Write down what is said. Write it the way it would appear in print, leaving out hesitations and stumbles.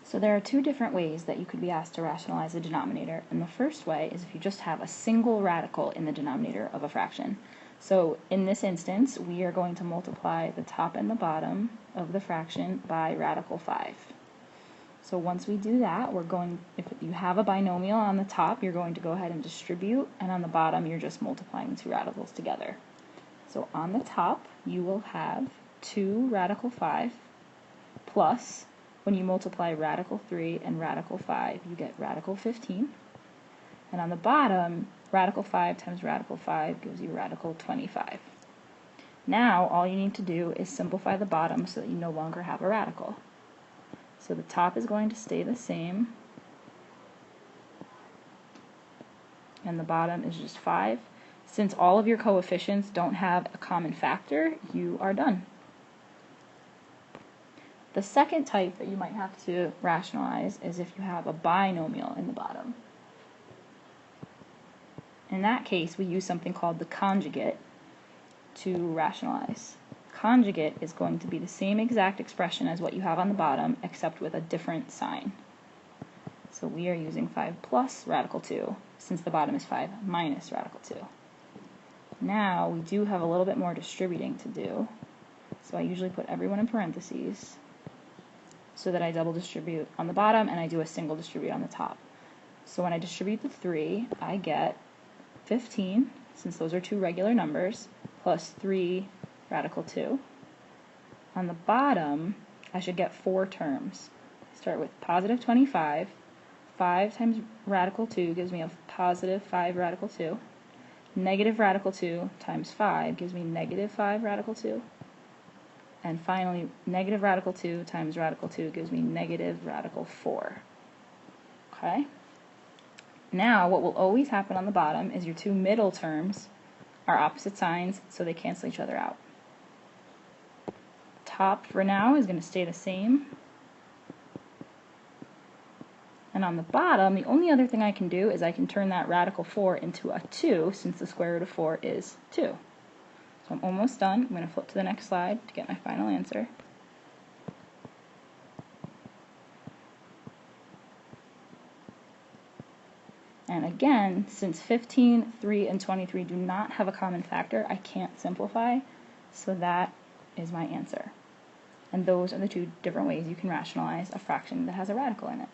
So there are two different ways that you could be asked to rationalize a denominator, and the first way is if you just have a single radical in the denominator of a fraction. So in this instance, we are going to multiply the top and the bottom of the fraction by radical 5. So once we do that, if you have a binomial on the top, you're going to go ahead and distribute, and on the bottom, you're just multiplying the two radicals together. So on the top, you will have 2 radical 5 plus, when you multiply radical 3 and radical 5, you get radical 15. And on the bottom, radical 5 times radical 5 gives you radical 25. Now, all you need to do is simplify the bottom so that you no longer have a radical. So the top is going to stay the same, and the bottom is just 5. Since all of your coefficients don't have a common factor, you are done. The second type that you might have to rationalize is if you have a binomial in the bottom. In that case, we use something called the conjugate to rationalize. Conjugate is going to be the same exact expression as what you have on the bottom, except with a different sign. So we are using 5 plus radical 2, since the bottom is 5 minus radical 2. Now, we do have a little bit more distributing to do, so I usually put everyone in parentheses, so that I double distribute on the bottom and I do a single distribute on the top. So when I distribute the 3, I get 15, since those are two regular numbers, plus 3 radical 2. On the bottom, I should get 4 terms. Start with positive 25. 5 times radical 2 gives me a positive 5 radical 2. Negative radical 2 times 5 gives me negative 5 radical 2. And finally, negative radical 2 times radical 2 gives me negative radical 4. Okay? Now, what will always happen on the bottom is your two middle terms are opposite signs, so they cancel each other out. Top for now is going to stay the same. And on the bottom, the only other thing I can do is I can turn that radical 4 into a 2, since the square root of 4 is 2. So I'm almost done. I'm going to flip to the next slide to get my final answer. And again, since 15, 3, and 23 do not have a common factor, I can't simplify, so that is my answer. And those are the two different ways you can rationalize a fraction that has a radical in it.